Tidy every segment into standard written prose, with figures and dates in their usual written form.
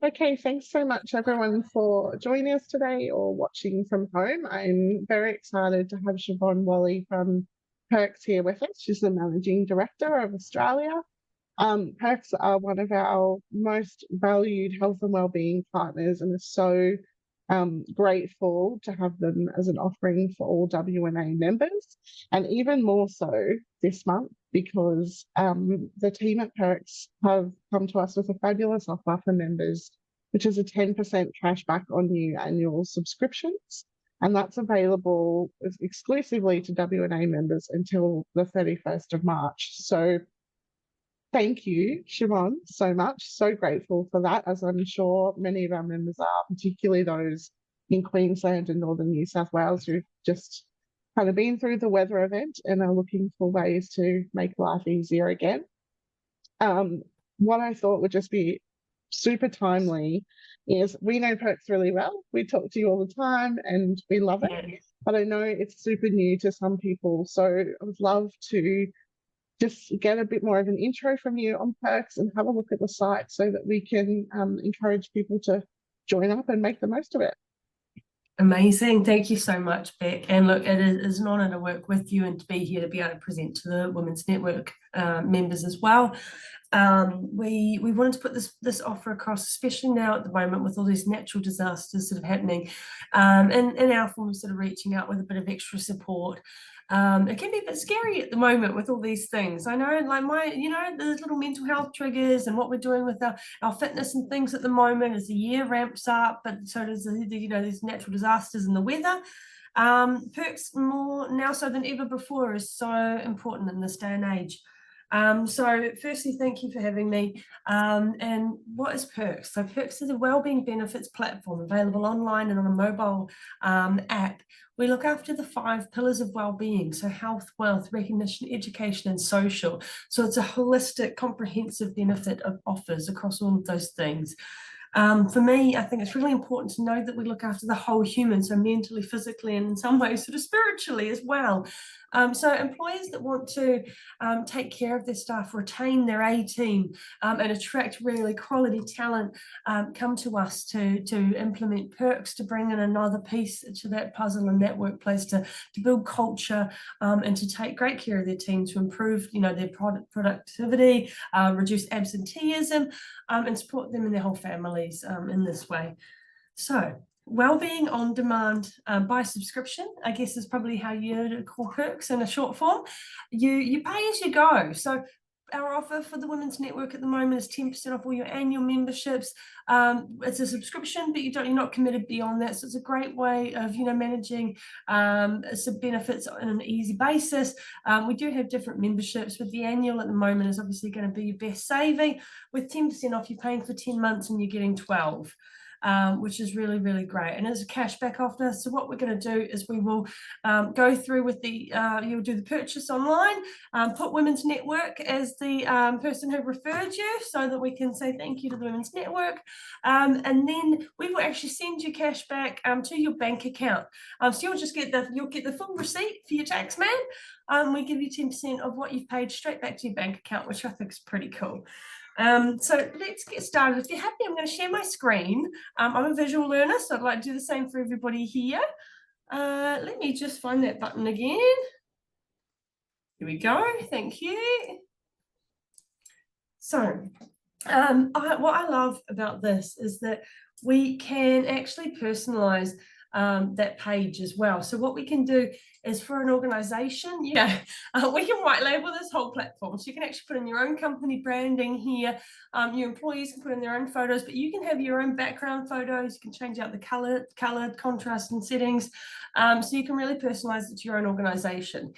Okay, thanks so much everyone for joining us today or watching from home. I'm very excited to have Siobhan Whalley from Perks here with us. She's the Managing Director of Australia. Perks are one of our most valued health and wellbeing partners and are so grateful to have them as an offering for all WNA members, and even more so this month because the team at Perks have come to us with a fabulous offer for members, which is a 10% cashback on new annual subscriptions. And that's available exclusively to WNA members until the 31st of March. So thank you, Siobhan, so much. So grateful for that, as I'm sure many of our members are, particularly those in Queensland and northern New South Wales who've just kind of been through the weather event and are looking for ways to make life easier again. What I thought would just be super timely is we know Perks really well. We talk to you all the time and we love it. Yeah. But I know it's super new to some people. So I would love to just get a bit more of an intro from you on Perks and have a look at the site so that we can encourage people to join up and make the most of it. Amazing. Thank you so much, Beck. And look, it is an honour to work with you and to be here to be able to present to the Women's Network members as well. We wanted to put this offer across, especially now at the moment with all these natural disasters sort of happening, and our form of sort of reaching out with a bit of extra support. It can be a bit scary at the moment with all these things. I know, like there's little mental health triggers and what we're doing with our fitness and things at the moment as the year ramps up, but so does these natural disasters and the weather. Perks more now so than ever before is so important in this day and age. So firstly, thank you for having me. And what is Perks? So Perks is a wellbeing benefits platform available online and on a mobile app. We look after the 5 pillars of well-being, so health, wealth, recognition, education, and social. So it's a holistic, comprehensive benefit of offers across all of those things. For me, I think it's really important to know that we look after the whole human, so mentally, physically, and in some ways sort of spiritually as well. So employers that want to take care of their staff, retain their A team, and attract really quality talent come to us to implement Perks, to bring in another piece to that puzzle in that workplace, to build culture and to take great care of their team, to improve their productivity, reduce absenteeism, and support them and their whole families in this way. So wellbeing on demand by subscription, I guess, is probably how you'd call Perks in a short form. You pay as you go. So our offer for the Women's Network at the moment is 10% off all your annual memberships. It's a subscription, but you're not committed beyond that. So it's a great way of managing some benefits on an easy basis. We do have different memberships, but the annual at the moment is obviously going to be your best saving. With 10% off, you're paying for 10 months and you're getting 12. Which is really, really great. And it's a cashback offer. So what we're going to do is we will go through with you'll do the purchase online, put Women's Network as the person who referred you so that we can say thank you to the Women's Network. And then we will actually send you cash back to your bank account. So you'll get the full receipt for your tax man. We give you 10% of what you've paid straight back to your bank account, which I think is pretty cool. So let's get started. If you're happy, I'm going to share my screen. I'm a visual learner, so I'd like to do the same for everybody here. Let me just find that button again. Here we go. Thank you. So what I love about this is that we can actually personalize that page as well. So what we can do is, for an organization, we can white label this whole platform. So you can actually put in your own company branding here. Your employees can put in their own photos, but you can have your own background photos. You can change out the color, contrast, and settings. So you can really personalize it to your own organization.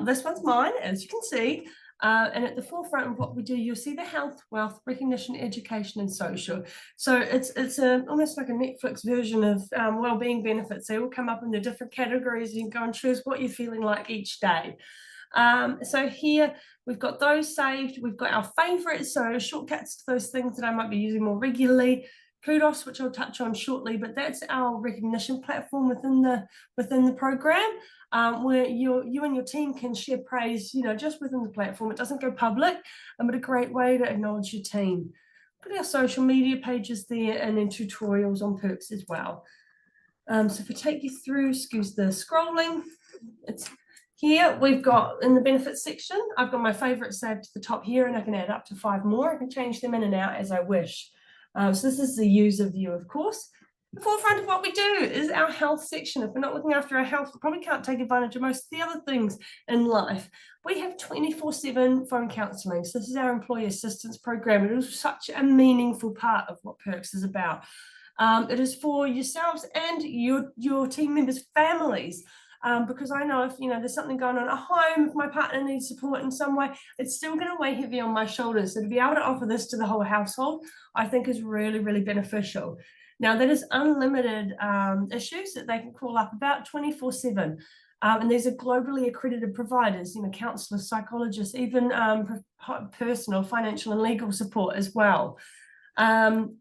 This one's mine, as you can see. And at the forefront of what we do, you'll see the health, wealth, recognition, education, and social. So it's almost like a Netflix version of wellbeing benefits. They all come up in the different categories. You can go and choose what you're feeling like each day. So here we've got those saved. We've got our favorites, so shortcuts to those things that I might be using more regularly. Kudos, which I'll touch on shortly, but that's our recognition platform within the program, where you and your team can share praise, just within the platform. It doesn't go public, but a great way to acknowledge your team. Got our social media pages there, and then tutorials on perks as well. So if I take you through, excuse the scrolling, it's here. We've got in the benefits section, I've got my favorites saved to the top here, and I can add up to 5 more. I can change them in and out as I wish. So this is the user view, of course. The forefront of what we do is our health section. If we're not looking after our health, we probably can't take advantage of most of the other things in life. We have 24/7 phone counselling. So this is our employee assistance program. It is such a meaningful part of what Perks is about. It is for yourselves and your team members' families. Because I know if there's something going on at home, if my partner needs support in some way, it's still going to weigh heavy on my shoulders. So to be able to offer this to the whole household, I think is really, really beneficial. Now, that is unlimited issues that they can call up about 24/7. And these are globally accredited providers, counsellors, psychologists, even personal, financial and legal support as well.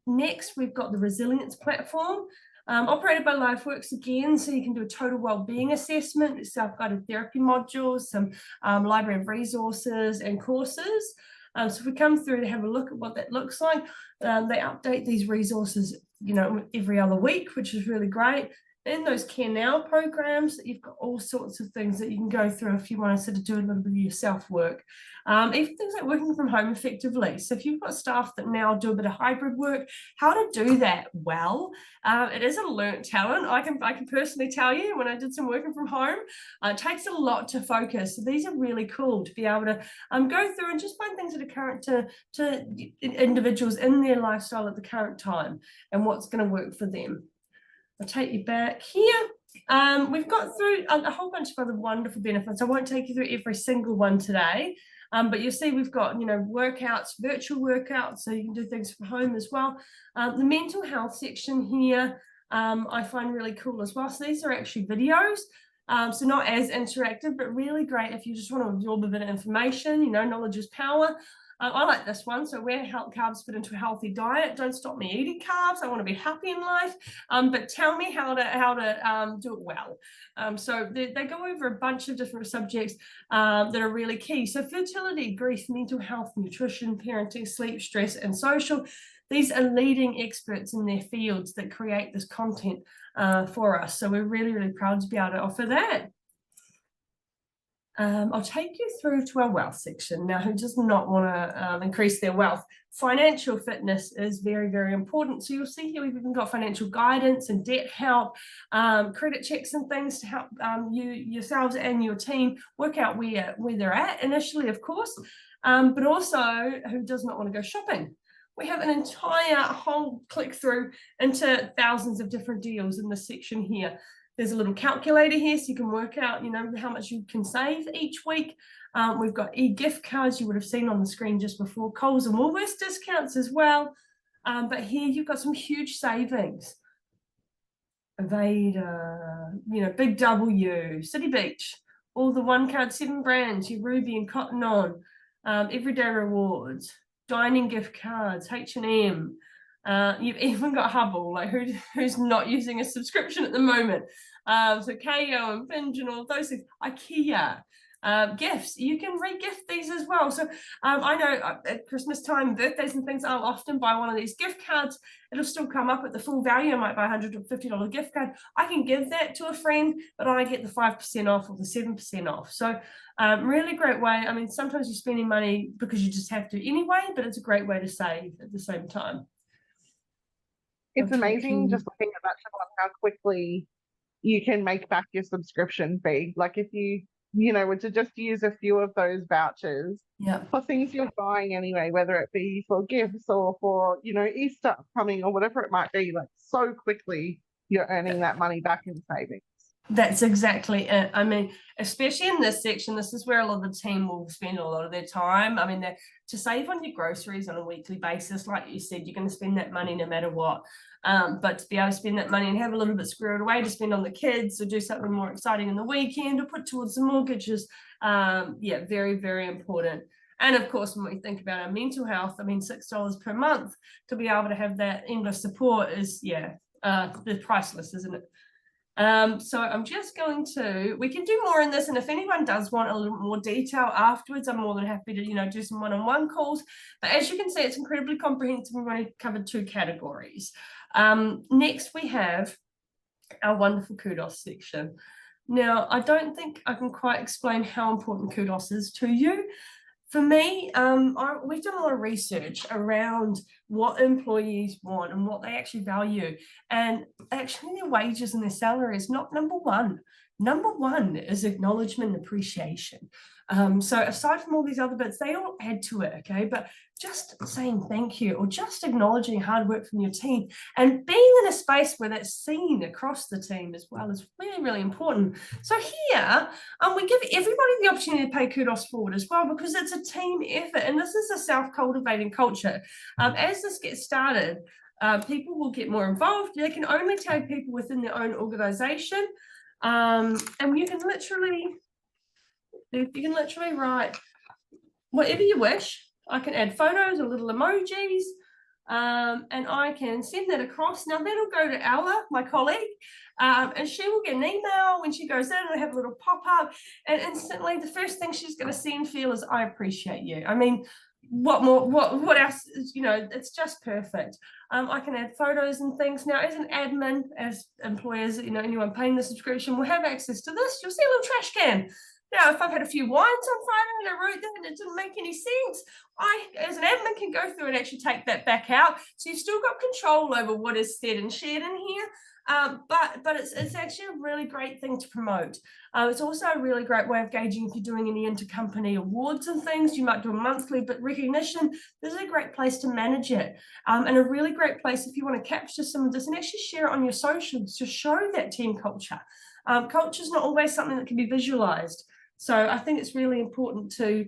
Next, we've got the resilience platform, operated by LifeWorks again, so you can do a total wellbeing assessment, self-guided therapy modules, some library of resources and courses. So if we come through to have a look at what that looks like, they update these resources, every other week, which is really great. In those Care Now programs, you've got all sorts of things that you can go through if you want to sort of do a little bit of your self-work. Even things like working from home effectively. So if you've got staff that now do a bit of hybrid work, how to do that well. It is a learnt talent. I can personally tell you, when I did some working from home, it takes a lot to focus. So these are really cool to be able to go through and just find things that are current to individuals in their lifestyle at the current time and what's going to work for them. I'll take you back here. We've got through a whole bunch of other wonderful benefits. I won't take you through every single one today, but you'll see we've got, workouts, virtual workouts, so you can do things from home as well. The mental health section here, I find really cool as well. So these are actually videos. So not as interactive, but really great if you just want to absorb a bit of information, knowledge is power. I like this one. So where carbs fit into a healthy diet. Don't stop me eating carbs. I want to be happy in life, but tell me how to do it well. So they go over a bunch of different subjects that are really key. So fertility, grief, mental health, nutrition, parenting, sleep, stress, and social. These are leading experts in their fields that create this content for us. So we're really, really proud to be able to offer that. I'll take you through to our wealth section. Now, who does not want to increase their wealth? Financial fitness is very, very important. So you'll see here we've even got financial guidance and debt help, credit checks and things to help yourselves and your team work out where they're at initially, of course, but also who does not want to go shopping. We have an entire whole click through into thousands of different deals in this section here. There's a little calculator here so you can work out, how much you can save each week. We've got e-gift cards you would have seen on the screen just before, Coles and Woolworths discounts as well. But here you've got some huge savings. Aveda, Big W, City Beach, all the one card 7 brands, your Ruby and Cotton On, Everyday Rewards, dining gift cards, H&M. You've even got Hubble, like who's not using a subscription at the moment. So KO and Binge and all those things. IKEA, gifts, you can re-gift these as well. So I know at Christmas time, birthdays and things, I'll often buy one of these gift cards. It'll still come up at the full value. I might buy a $150 gift card. I can give that to a friend, but I get the 5% off or the 7% off. So really great way. I mean, sometimes you're spending money because you just have to anyway, but it's a great way to save at the same time. It's amazing just looking at that, Siobhan, how quickly you can make back your subscription fee. Like if you were to just use a few of those vouchers for things you're buying anyway, whether it be for gifts or for, Easter coming or whatever it might be, like so quickly you're earning that money back in savings. That's exactly it. I mean, especially in this section, this is where a lot of the team will spend a lot of their time. I mean, to save on your groceries on a weekly basis, like you said, you're going to spend that money no matter what. But to be able to spend that money and have a little bit squirreled away to spend on the kids or do something more exciting in the weekend or put towards the mortgages, very, very important. And of course, when we think about our mental health, I mean, $6 per month to be able to have that endless support is, priceless, isn't it? So I'm just going to, we can do more in this, and if anyone does want a little more detail afterwards, I'm more than happy to, do some one-on-one calls. But as you can see, it's incredibly comprehensive. We've only covered 2 categories. Next, we have our wonderful kudos section. Now, I don't think I can quite explain how important kudos is to you. For me, we've done a lot of research around what employees want and what they actually value. And actually their wages and their salary is not number one. Number one is acknowledgement and appreciation. So aside from all these other bits, they all add to it, okay? But just saying thank you or just acknowledging hard work from your team and being in a space where that's seen across the team as well is really, really important. So here, we give everybody the opportunity to pay kudos forward as well, because it's a team effort and this is a self-cultivating culture. As this gets started, people will get more involved. They can only tag people within their own organization. And you can literally write whatever you wish. I can add photos or little emojis, and I can send that across. Now that'll go to Ella, my colleague, and she will get an email when she goes in and have a little pop-up, and instantly the first thing she's going to see and feel is, I appreciate you. I mean, what more, what else is, it's just perfect. I can add photos and things. Now, as an admin, as employers, anyone paying the subscription will have access to this. You'll see a little trash can. Now, if I've had a few wines on Friday and I wrote that and it didn't make any sense, I, as an admin, can go through and actually take that back out. So you've still got control over what is said and shared in here. But it's actually a really great thing to promote. It's also a really great way of gauging if you're doing any intercompany awards and things. You might do a monthly, but recognition, this is a great place to manage it. And a really great place if you want to capture some of this and actually share it on your socials to show that team culture. Culture is not always something that can be visualized. So I think it's really important to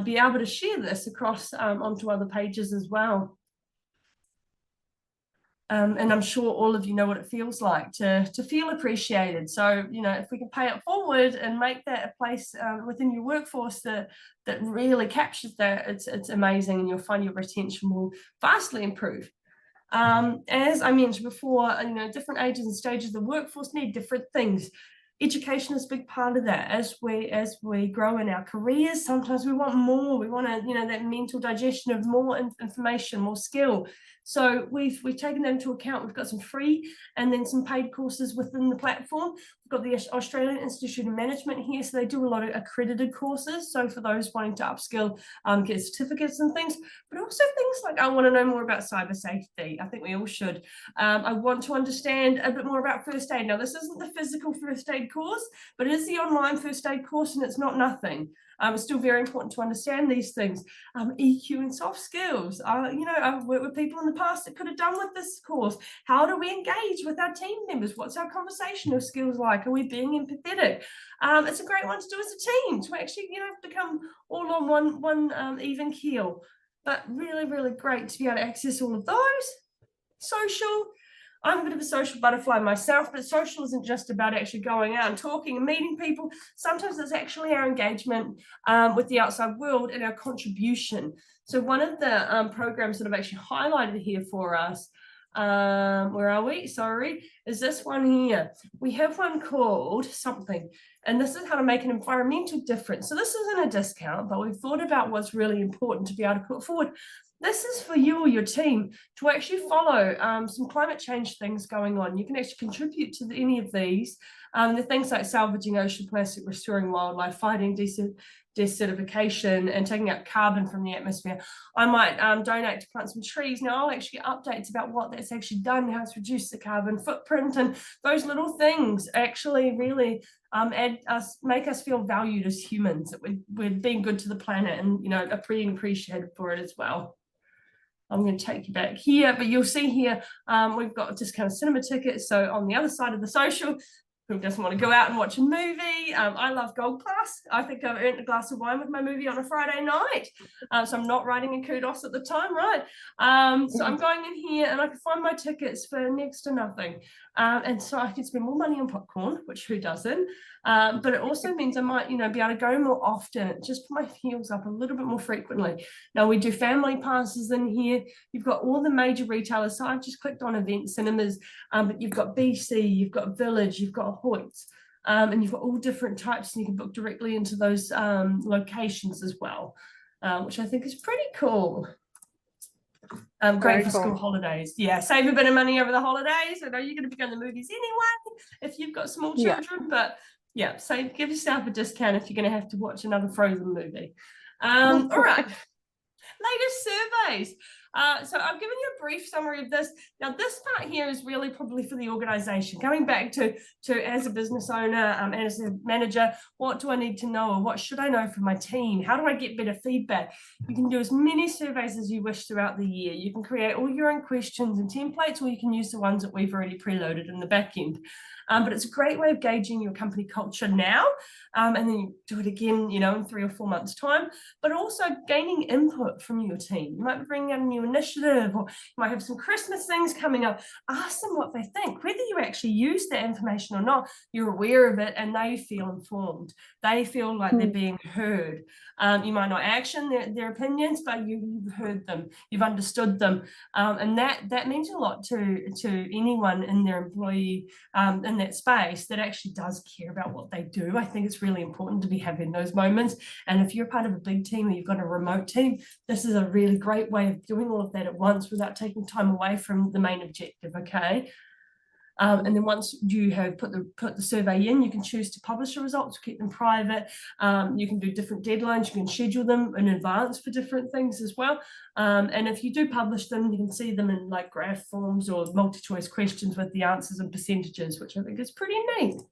be able to share this across onto other pages as well. And I'm sure all of you know what it feels like to feel appreciated. So, if we can pay it forward and make that a place within your workforce that really captures that, it's amazing, and you'll find your retention will vastly improve. As I mentioned before, different ages and stages of the workforce need different things. Education is a big part of that. As we grow in our careers, sometimes we want more. We want to, that mental digestion of more information, more skill. So we've taken that into account. We've got some free and then some paid courses within the platform. We've got the Australian Institute of Management here, so they do a lot of accredited courses. So for those wanting to upskill, get certificates and things, but also things like, I want to know more about cyber safety. I think we all should. I want to understand a bit more about first aid. Now, this isn't the physical first aid course, but it is the online first aid course, and it's not nothing. It's still very important to understand these things. EQ and soft skills. I've worked with people in the past that could have done with this course. How do we engage with our team members? What's our conversational skills like? Are we being empathetic? It's a great one to do as a team to actually, become all on one even keel. But really, really great to be able to access all of those. Social. I'm a bit of a social butterfly myself, but social isn't just about actually going out and talking and meeting people. Sometimes it's actually our engagement with the outside world and our contribution. So one of the programs that I've actually highlighted here for us, where are we? Sorry, is this one here. We have one called something, and this is how to make an environmental difference. So this isn't a discount, but we've thought about what's really important to be able to put forward. This is for you or your team to actually follow some climate change things going on. You can actually contribute to any of these. The things like salvaging ocean plastic, restoring wildlife, fighting desertification, and taking out carbon from the atmosphere. I might donate to plant some trees. Now, I'll actually get updates about what that's actually done, how it's reduced the carbon footprint, and those little things actually really make us feel valued as humans, that we're being good to the planet and, being appreciated for it as well. I'm going to take you back here, but you'll see here we've got discounted cinema tickets. So on the other side of the social, who doesn't want to go out and watch a movie. I love gold class. I think I've earned a glass of wine with my movie on a Friday night. So I'm not writing a kudos at the time, right? So I'm going in here and I can find my tickets for next to nothing. And so I can spend more money on popcorn, which who doesn't? But it also means I might, be able to go more often, just put my heels up a little bit more frequently. Now we do family passes in here. You've got all the major retailers. So I've just clicked on event cinemas, but you've got BC, you've got Village, you've got Hoyts, and you've got all different types, and you can book directly into those locations as well, which I think is pretty cool. Great for school holidays. Yeah, save a bit of money over the holidays. I know you're going to be going to the movies anyway if you've got small children, but yeah, so give yourself a discount if you're going to have to watch another Frozen movie. All right. Latest surveys. So I've given you a brief summary of this. Now, this part here is really probably for the organization. Coming back to as a business owner and as a manager, what do I need to know, or what should I know from my team? How do I get better feedback? You can do as many surveys as you wish throughout the year. You can create all your own questions and templates, or you can use the ones that we've already preloaded in the back end. But it's a great way of gauging your company culture now, and then you do it again, in 3 or 4 months' time, but also gaining input from your team. You might be bringing out a new initiative, or you might have some Christmas things coming up. Ask them what they think, whether you actually use that information or not. You're aware of it and they feel informed. They feel like they're being heard. You might not action their opinions, but you've heard them, you've understood them, and that means a lot to anyone in their employee in that space that actually does care about what they do. I think it's really important to be having those moments. And if you're part of a big team or you've got a remote team, this is a really great way of doing all of that at once without taking time away from the main objective. Okay. And then once you have put the survey in, you can choose to publish the results or keep them private. You can do different deadlines. You can schedule them in advance for different things as well. And if you do publish them, you can see them in like graph forms or multi-choice questions with the answers and percentages, which I think is pretty neat.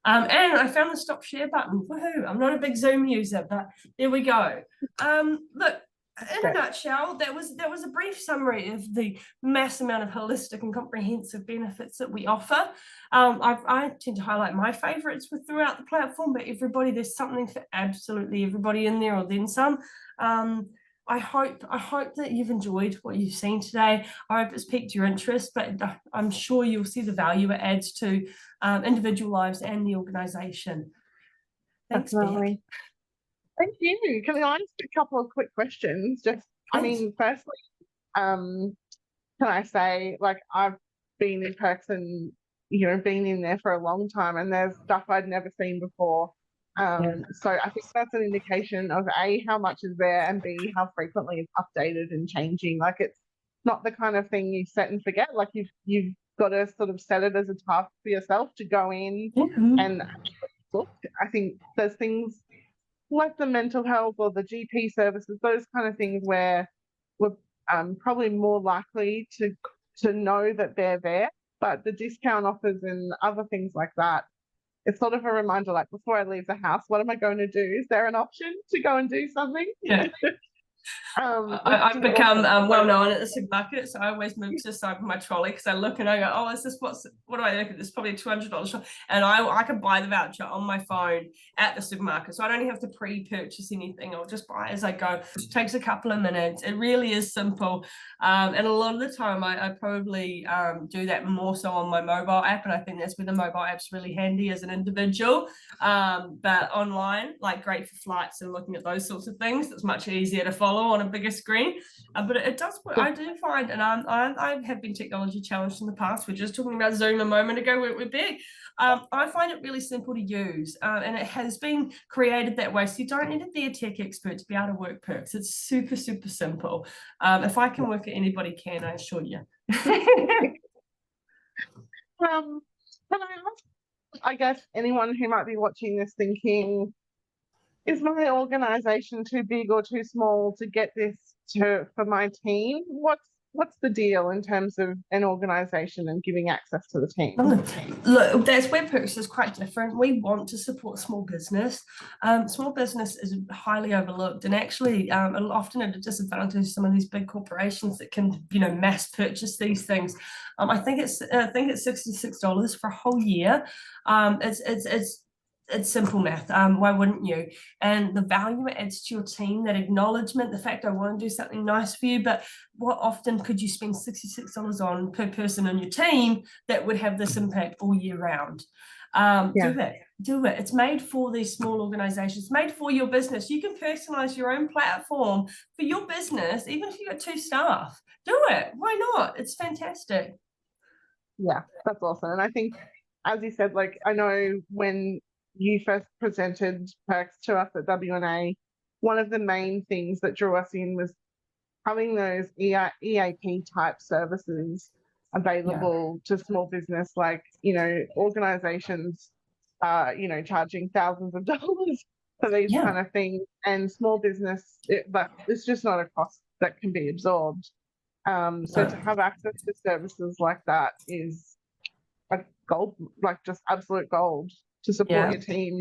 And I found the stop share button. Woohoo! I'm not a big Zoom user, but there we go. Look, in a nutshell, that was a brief summary of the mass amount of holistic and comprehensive benefits that we offer. I tend to highlight my favorites throughout the platform, but there's something for absolutely everybody in there, or then some. I hope that you've enjoyed what you've seen today. I hope it's piqued your interest, but I'm sure you'll see the value it adds to individual lives and the organisation. Thanks, Beck. Thank you. Can I ask a couple of quick questions? Just, firstly, can I say, like, I've been in Perks and, been in there for a long time, and there's stuff I'd never seen before. So I think that's an indication of A, how much is there, and B, how frequently it's updated and changing. Like, it's not the kind of thing you set and forget. Like, you've got to sort of set it as a task for yourself to go in and look. I think there's things like the mental health or the GP services, those kind of things where we're probably more likely to know that they're there, but the discount offers and other things like that, it's sort of a reminder, like, before I leave the house, what am I going to do? Is there an option to go and do something? Yeah. I've become well known at the supermarket, so I always move to the side of my trolley because I look and I go, oh, is this what do I look at? This is probably $200 shop, and I can buy the voucher on my phone at the supermarket, so I don't have to pre-purchase anything. I'll just buy as I go. It takes a couple of minutes. It really is simple, and a lot of the time I probably do that more so on my mobile app, and I think that's where the mobile app's really handy as an individual. But online, like, great for flights and looking at those sorts of things. It's much easier to follow on a bigger screen, but it does work. I do find, and I have been technology challenged in the past. We're just talking about Zoom a moment ago. We're big. I find it really simple to use, and it has been created that way, so you don't need to be a tech expert to be able to work Perks. It's super simple. If I can work it, anybody can, I assure you. Can I ask, I guess, anyone who might be watching this thinking, is my organization too big or too small to get this for my team? What's what's the deal in terms of an organisation and giving access to the team? Look, that's where Perks is quite different. We want to support small business. Small business is highly overlooked, and actually, often at a disadvantage of some of these big corporations that can, mass purchase these things. I think it's $66 for a whole year. It's simple math. Why wouldn't you? And the value it adds to your team, that acknowledgement, the fact I want to do something nice for you, but what often could you spend $66 on per person on your team that would have this impact all year round? Do it. It's made for these small organizations, made for your business. You can personalize your own platform for your business, even if you've got 2 staff. Do it. Why not? It's fantastic. Yeah, that's awesome. And I think, as you said, like, I know when you first presented Perks to us at WNA, one of the main things that drew us in was having those EAP type services available to small business, like, organizations charging thousands of dollars for these kind of things, and small business, but it's just not a cost that can be absorbed. So to have access to services like that is a gold, like just absolute gold to support your team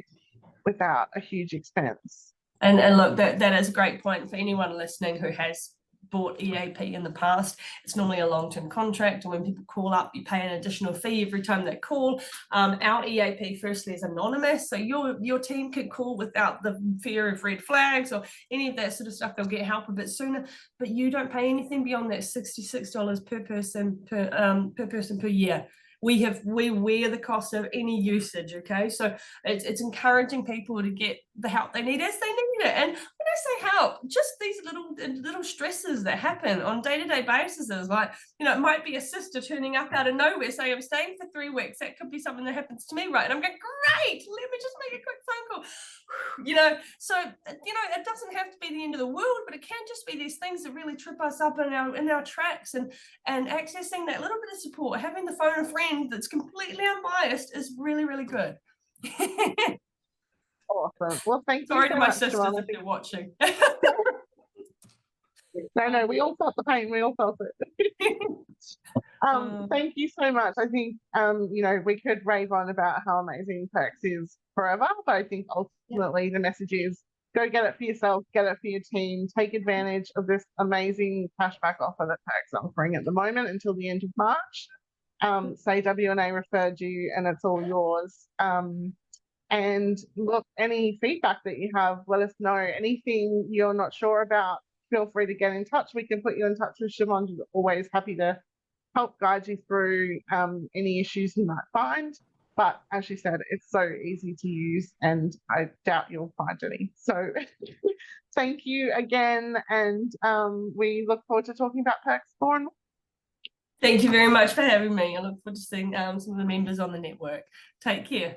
without a huge expense. And look, that is a great point for anyone listening who has bought EAP in the past. It's normally a long-term contract, and when people call up, you pay an additional fee every time they call. Our EAP, firstly, is anonymous, so your team can call without the fear of red flags or any of that sort of stuff. They'll get help a bit sooner, but you don't pay anything beyond that $66 per person per year. We wear the cost of any usage. Okay, so it's encouraging people to get the help they need as they need it. And when I say help, just these little stresses that happen on day-to-day basis, is like, it might be a sister turning up out of nowhere saying, I'm staying for 3 weeks. That could be something that happens to me, right? And I'm going, great, let me just make a quick phone call. So it doesn't have to be the end of the world, but it can just be these things that really trip us up in our tracks, and accessing that little bit of support, having the phone a friend that's completely unbiased, is really, really good. Awesome. Well, thank you. Sorry to my much, sisters Siobhan. if they're watching. No, we all felt the pain. We all felt it. Thank you so much. I think, we could rave on about how amazing Perks is forever, but I think ultimately the message is go get it for yourself, get it for your team, take advantage of this amazing cashback offer that Perks are offering at the moment until the end of March. Say WNA referred you and it's all yours. And look, any feedback that you have, let us know. Anything you're not sure about, feel free to get in touch. We can put you in touch with Siobhan. She's always happy to help guide you through any issues you might find. But as she said, it's so easy to use, and I doubt you'll find any. So thank you again, and we look forward to talking about Perks more and more. Thank you very much for having me. I look forward to seeing some of the members on the network. Take care.